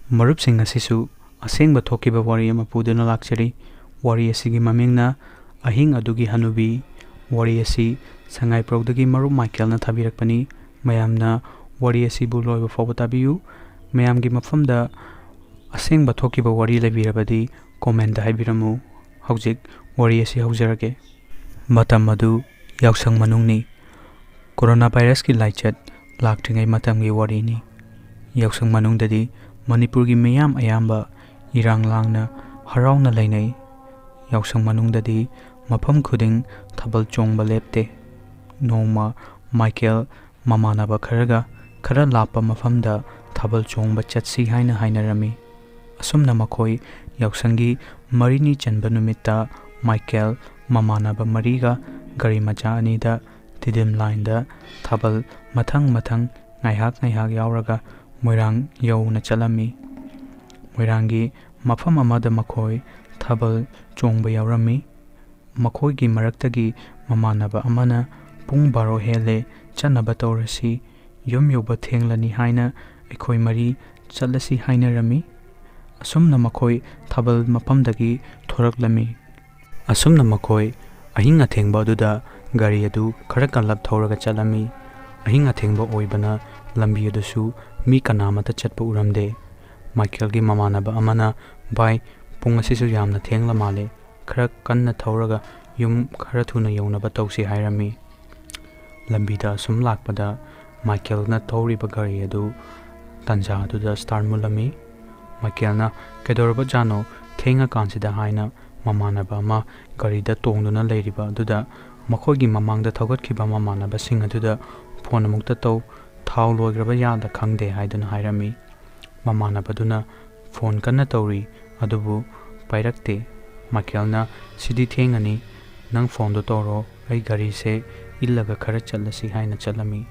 ꯃꯔꯨꯞꯁꯤꯡ ꯑꯁꯤꯁꯨ ꯑꯁꯦꯡꯕ ꯊꯣꯛꯈꯤꯕ ꯋꯥꯔꯤ ꯑꯃ ꯄꯨꯗꯨꯅ ꯂꯥꯛꯆꯔꯤ. ꯋꯥꯔꯤ ꯑꯁꯤꯒꯤ ꯃꯃꯤꯡꯅ ꯑꯍꯤꯡ ꯑꯗꯨꯒꯤ ꯍꯅꯨꯕꯤ. ꯋꯥꯔꯤ ꯑꯁꯤ ꯁꯉꯥꯏꯄ꯭ꯔꯧꯗꯒꯤ ꯃꯔꯨꯞ ꯃꯥꯏꯀꯦꯜꯅ ꯊꯥꯕꯤꯔꯛꯄꯅꯤ. ꯃꯌꯥꯝꯅ ꯋꯥꯔꯤ ꯑꯁꯤꯕꯨ ꯂꯣꯏꯕ ꯐꯥꯎꯕ ꯇꯥꯕꯤꯌꯨ. ꯃꯌꯥꯝꯒꯤ ꯃꯐꯝꯗ ꯑꯁꯦꯡꯕ ꯊꯣꯛꯈꯤꯕ ꯋꯥꯔꯤ ꯂꯩꯕꯤꯔꯕꯗꯤ ꯀꯣꯃꯦꯟꯇ ꯍꯥꯏꯕꯤꯔꯝꯃꯨ. ꯍꯧꯖꯤꯛ ꯋꯥꯔꯤ ꯑꯁꯤ ꯍꯧꯖꯔꯒꯦ. ꯃꯇꯝ ꯑꯗꯨ ꯌꯥꯎꯁꯪ ꯃꯅꯨꯡꯅꯤ. ꯀꯣꯔꯣꯅꯥ ꯚꯥꯏꯔꯁꯀꯤ ꯂꯥꯏꯆꯠ ꯂꯥꯛꯇ꯭ꯔꯤꯉꯩ ꯃꯇꯝꯒꯤ ꯋꯥꯔꯤꯅꯤ. ꯌꯥꯎꯁꯪ ꯃꯅꯨꯡꯗꯗꯤ ꯃꯅꯤꯄꯨꯔꯒꯤ ꯃꯤꯌꯥꯝ ꯑꯌꯥꯝꯕ ꯏꯔꯥꯡ ꯂꯥꯡꯅ ꯍꯔꯥꯎꯅ ꯂꯩꯅꯩ. ꯌꯥꯎꯁꯪ ꯃꯅꯨꯡꯗꯗꯤ ꯃꯐꯝ ꯈꯨꯗꯤꯡ ꯊꯥꯕꯜ ꯆꯣꯡꯕ ꯂꯦꯞꯇꯦ. ꯅꯣꯡꯃ ꯃꯥꯏꯀꯦꯜ ꯃꯃꯥꯟꯅꯕ ꯈꯔꯒ ꯈꯔ ꯂꯥꯞꯄ ꯃꯐꯝꯗ ꯊꯥꯕꯜ ꯆꯣꯡꯕ ꯆꯠꯁꯤ ꯍꯥꯏꯅ ꯍꯥꯏꯅꯔꯝꯃꯤ. ꯑꯁꯨꯝꯅ ꯃꯈꯣꯏ ꯌꯥꯎꯁꯪꯒꯤ 4ꯅꯤ ꯆꯟꯕ ꯅꯨꯃꯤꯠꯇ ꯃꯥꯏꯀꯦꯜ ꯃꯃꯥꯟꯅꯕ 4ꯒ ꯒꯥꯔꯤ ꯃꯆꯥ 2ꯗ ꯇꯤꯗꯤꯝ ꯂꯥꯏꯟꯗ ꯊꯥꯕꯜ ꯃꯊꯪ ꯉꯥꯏꯍꯥꯛ ꯌꯥꯎꯔꯒ ꯃꯣꯏꯔꯥꯡ ꯌꯧꯅ ꯆꯠꯂꯝꯃꯤ. ꯃꯣꯏꯔꯥꯡꯒꯤ ꯃꯐꯝ ꯑꯃꯗ ꯃꯈꯣꯏ ꯊꯥꯕꯜ ꯆꯣꯡꯕ ꯌꯥꯎꯔꯝꯃꯤ. ꯃꯈꯣꯏꯒꯤ ꯃꯔꯛꯇꯒꯤ ꯃꯃꯥꯟꯅꯕ ꯑꯃꯅ ꯄꯨꯡ 12 ꯍꯦꯜꯂꯦ, ꯆꯠꯅꯕ ꯇꯧꯔꯁꯤ, ꯌꯨꯝ ꯌꯧꯕ ꯊꯦꯡꯂꯅꯤ ꯍꯥꯏꯅ ꯑꯩꯈꯣꯏ 4 ꯆꯠꯂꯁꯤ ꯍꯥꯏꯅꯔꯝꯃꯤ. ꯑꯁꯨꯝꯅ ꯃꯈꯣꯏ ꯊꯥꯕꯜ ꯃꯐꯝꯗꯒꯤ ꯊꯣꯔꯛꯂꯝꯃꯤ. ꯑꯁꯨꯝꯅ ꯃꯈꯣꯏ ꯑꯍꯤꯡ ꯑꯊꯦꯡꯕ ꯑꯗꯨꯗ ꯒꯥꯔꯤ ꯑꯗꯨ ꯈꯔ ꯀꯜꯂꯞ ꯊꯧꯔꯒ ꯆꯠꯂꯝꯃꯤ. ꯑꯍꯤꯡ ꯑꯊꯦꯡꯕ ꯑꯣꯏꯕꯅ ꯂꯝꯕꯤ ꯑꯗꯨꯁꯨ ꯃꯤ ꯀꯅꯥꯃꯠꯇ ꯆꯠꯄ ꯎꯔꯝꯗꯦ. ꯃꯥꯏꯀꯦꯜꯒꯤ ꯃꯃꯥꯟꯅꯕ ꯑꯃꯅ, "ꯚꯥꯏ, ꯄꯨꯡ ꯑꯁꯤꯁꯨ ꯌꯥꯝꯅ ꯊꯦꯡꯂ ꯃꯥꯜꯂꯦ, ꯈꯔ ꯀꯟꯅ ꯊꯧꯔꯒ ꯌꯨꯝ ꯈꯔ ꯊꯨꯅ ꯌꯧꯅꯕ ꯇꯧꯁꯤ" ꯍꯥꯏꯔꯝꯃꯤ. ꯂꯝꯕꯤꯗ ꯑꯁꯨꯝ ꯂꯥꯛꯄꯗ ꯃꯥꯏꯀꯦꯜꯅ ꯊꯧꯔꯤꯕ ꯒꯥꯔꯤ ꯑꯗꯨ ꯇꯥꯟꯖꯥ ꯑꯗꯨꯗ ꯁ꯭ꯇꯥꯔꯠ ꯃꯨꯠꯂꯝꯃꯤ. ꯃꯥꯏꯀꯦꯜꯅ "ꯀꯩꯗꯧꯔꯕꯖꯥꯠꯅꯣ ꯊꯦꯡꯉꯀꯥꯟꯁꯤꯗ" ꯍꯥꯏꯅ ꯃꯃꯥꯟꯅꯕ ꯑꯃ ꯒꯥꯔꯤꯗ ꯇꯣꯡꯗꯨꯅ ꯂꯩꯔꯤꯕ ꯑꯗꯨꯗ ꯃꯈꯣꯏꯒꯤ ꯃꯃꯥꯡꯗ ꯊꯧꯒꯠꯈꯤꯕ ꯃꯃꯥꯟꯅꯕꯁꯤꯡ ꯑꯗꯨꯗ ꯐꯣꯟ ꯑꯃꯨꯛꯇ ꯇꯧ, ꯊꯥꯎ ꯂꯣꯏꯈ꯭ꯔꯕ ꯌꯥꯗ ꯈꯪꯗꯦ ꯍꯥꯏꯗꯨꯅ ꯍꯥꯏꯔꯝꯃꯤ. ꯃꯃꯥꯟꯅꯕꯗꯨꯅ ꯐꯣꯟ ꯀꯟꯅ ꯇꯧꯔꯤ ꯑꯗꯨꯕꯨ ꯄꯥꯏꯔꯛꯇꯦ. ꯃꯥꯏꯀꯦꯜꯅ, "ꯁꯤꯗꯤ ꯊꯦꯡꯉꯅꯤ, ꯅꯪ ꯐꯣꯟꯗꯣ ꯇꯧꯔꯣ, ꯑꯩ ꯒꯥꯔꯤꯁꯦ ꯏꯜꯂꯒ ꯈꯔ ꯆꯠꯂꯁꯤ" ꯍꯥꯏꯅ ꯆꯠꯂꯝꯃꯤ.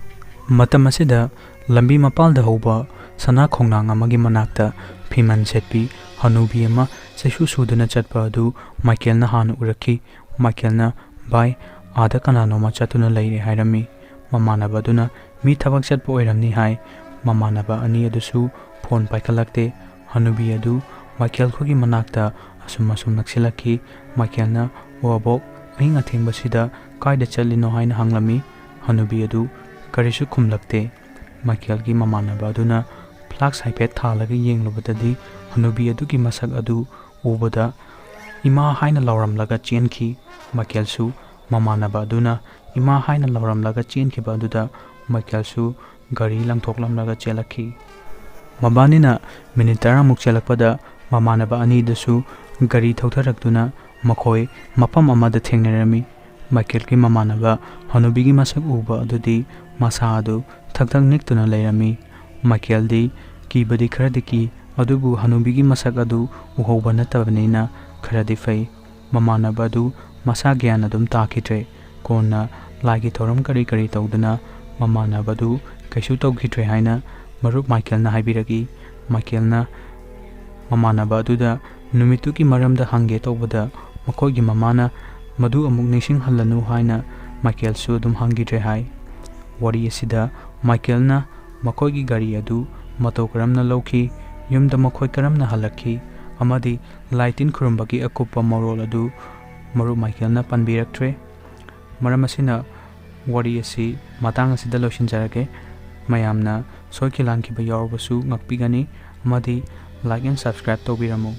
ꯃꯇꯝ ꯑꯁꯤꯗ ꯂꯝꯕꯤ ꯃꯄꯥꯜꯗ ꯍꯧꯕ ꯁꯅꯥ ꯈꯣꯡꯅꯥꯡ ꯑꯃꯒꯤ ꯃꯅꯥꯛꯇ ꯐꯤꯃꯟ ꯁꯦꯠꯄꯤ ꯍꯅꯨꯕꯤ ꯑꯃ ꯆꯩꯁꯨ ꯁꯨꯗꯨꯅ ꯆꯠꯄ ꯑꯗꯨ ꯃꯥꯏꯀꯦꯜꯅ ꯍꯥꯟꯅ ꯎꯔꯛꯈꯤ. ꯃꯥꯏꯀꯦꯜꯅ, "ꯚꯥꯏ, ꯑꯥꯗ ꯀꯅꯥꯅꯣꯃ ꯆꯠꯇꯨꯅ ꯂꯩꯔꯦ" ꯍꯥꯏꯔꯝꯃꯤ. ꯃꯃꯥꯟꯅꯕ ꯑꯗꯨꯅ, "ꯃꯤ ꯊꯕꯛ ꯆꯠꯄ ꯑꯣꯏꯔꯝꯅꯤ" ꯍꯥꯏ. ꯃꯃꯥꯟꯅꯕ 2 ꯑꯗꯨꯁꯨ ꯐꯣꯟ ꯄꯥꯏꯈꯠꯂꯛꯇꯦ. ꯍꯅꯨꯕꯤ ꯑꯗꯨ ꯃꯥꯏꯀꯦꯜ ꯈꯣꯏꯒꯤ ꯃꯅꯥꯛꯇ ꯑꯁꯨꯝ ꯅꯛꯁꯤꯜꯂꯛꯈꯤ. ꯃꯥꯏꯀꯦꯜꯅ, "ꯑꯣ ꯑꯕꯣꯛ, ꯑꯍꯤꯡ ꯑꯊꯦꯡꯕꯁꯤꯗ ꯀꯥꯏꯗ ꯆꯠꯂꯤꯅꯣ" ꯍꯥꯏꯅ ꯍꯪꯂꯝꯃꯤ. ꯍꯅꯨꯕꯤ ꯑꯗꯨ ꯀꯔꯤꯁꯨ ꯈꯨꯝꯂꯛꯇꯦ. ꯃꯥꯏꯀꯦꯜꯒꯤ ꯃꯃꯥꯟꯅꯕ ꯑꯗꯨꯅ ꯐ꯭ꯂꯥꯛꯁ ꯍꯥꯏꯐꯦꯠ ꯊꯥꯜꯂꯒ ꯌꯦꯡꯂꯨꯕꯗꯗꯤ ꯍꯅꯨꯕꯤ ꯑꯗꯨꯒꯤ ꯃꯁꯛ ꯑꯗꯨ ꯎꯕꯗ "ꯏꯃꯥ" ꯍꯥꯏꯅ ꯂꯥꯎꯔꯝꯂꯒ ꯆꯦꯟꯈꯤ. ꯃꯥꯏꯀꯦꯜꯁꯨ ꯃꯃꯥꯟꯅꯕ ꯑꯗꯨꯅ "ꯏꯃꯥ" ꯍꯥꯏꯅ ꯂꯥꯎꯔꯝꯂꯒ ꯆꯦꯟꯈꯤꯕ ꯑꯗꯨꯗ ꯃꯥꯏꯀꯦꯜꯁꯨ ꯒꯥꯔꯤ ꯂꯪꯊꯣꯛꯂꯝꯂꯒ ꯆꯦꯜꯂꯛꯈꯤ. ꯃꯕꯥꯅꯤꯅ ꯃꯤꯅꯤꯠ 10ꯃꯨꯛ ꯆꯦꯜꯂꯛꯄꯗ ꯃꯃꯥꯟꯅꯕ 2ꯗꯨꯁꯨ ꯒꯥꯔꯤ ꯊꯧꯊꯔꯛꯇꯨꯅ ꯃꯈꯣꯏ ꯃꯐꯝ ꯑꯃꯗ ꯊꯦꯡꯅꯔꯝꯃꯤ. ꯃꯥꯏꯀꯦꯜꯒꯤ ꯃꯃꯥꯟꯅꯕ ꯍꯅꯨꯕꯤꯒꯤ ꯃꯁꯛ ꯎꯕ ꯑꯗꯨꯗꯤ ꯃꯁꯥ ꯑꯗꯨ ꯊꯛ ꯅꯤꯛꯇꯨꯅ ꯂꯩꯔꯝꯃꯤ. ꯃꯥꯏꯀꯦꯜꯗꯤ ꯀꯤꯕꯗꯤ ꯈꯔꯗꯤ ꯀꯤ, ꯑꯗꯨꯕꯨ ꯍꯅꯨꯕꯤꯒꯤ ꯃꯁꯛ ꯑꯗꯨ ꯎꯍꯧꯕ ꯅꯠꯇꯕꯅꯤꯅ ꯈꯔꯗꯤ ꯐꯩ. ꯃꯃꯥꯟꯅꯕ ꯑꯗꯨ ꯃꯁꯥ ꯒ꯭ꯌꯥꯟ ꯑꯗꯨꯝ ꯇꯥꯈꯤꯗ꯭ꯔꯦ. ꯀꯣꯟꯅ ꯂꯥꯏꯒꯤ ꯊꯧꯔꯝ ꯀꯔꯤ ꯇꯧꯗꯨꯅ ꯃꯃꯥꯟꯅꯕ ꯑꯗꯨ ꯀꯩꯁꯨ ꯇꯧꯈꯤꯗ꯭ꯔꯦ ꯍꯥꯏꯅ ꯃꯔꯨꯞ ꯃꯥꯏꯀꯦꯜꯅ ꯍꯥꯏꯕꯤꯔꯛꯏ. ꯃꯥꯏꯀꯦꯜꯅ ꯃꯃꯥꯟꯅꯕ ꯑꯗꯨꯗ ꯅꯨꯃꯤꯠꯇꯨꯒꯤ ꯃꯔꯝꯗ ꯍꯪꯒꯦ ꯇꯧꯕꯗ ꯃꯈꯣꯏꯒꯤ ꯃꯃꯥꯅ "ꯃꯗꯨ ꯑꯃꯨꯛ ꯅꯤꯡꯁꯤꯡꯍꯜꯂꯅꯨ" ꯍꯥꯏꯅ ꯃꯥꯏꯀꯦꯜꯁꯨ ꯑꯗꯨꯝ ꯍꯪꯈꯤꯗ꯭ꯔꯦ ꯍꯥꯏ. ꯋꯥꯔꯤ ꯑꯁꯤꯗ ꯃꯥꯏꯀꯦꯜꯅ ꯃꯈꯣꯏꯒꯤ ꯒꯥꯔꯤ ꯑꯗꯨ ꯃꯇꯧ ꯀꯔꯝꯅ ꯂꯧꯈꯤ, ꯌꯨꯝꯗ ꯃꯈꯣꯏ ꯀꯔꯝꯅ ꯍꯜꯂꯛꯈꯤ, ꯑꯃꯗꯤ ꯂꯥꯏ ꯇꯤꯟ ꯈꯨꯔꯨꯝꯕꯒꯤ ꯑꯀꯨꯞꯄ ꯃꯔꯣꯜ ꯑꯗꯨ ꯃꯔꯨꯞ ꯃꯥꯏꯀꯦꯜꯅ ꯄꯟꯕꯤꯔꯛꯇ꯭ꯔꯦ. ꯃꯔꯝ ꯑꯁꯤꯅ ꯋꯥꯔꯤ ꯑꯁꯤ ꯃꯇꯥꯡ ꯑꯁꯤꯗ ꯂꯣꯏꯁꯤꯟꯖꯔꯒꯦ. ꯃꯌꯥꯝꯅ ꯁꯣꯏꯈꯤ ꯂꯥꯟꯈꯤꯕ ꯌꯥꯎꯔꯕꯁꯨ ꯉꯥꯛꯄꯤꯒꯅꯤ ꯑꯃꯗꯤ ꯂꯥꯏꯛ ꯑꯦꯟ ꯁꯕꯁꯀ꯭ꯔꯥꯏꯕ ꯇꯧꯕꯤꯔꯝꯃꯨ.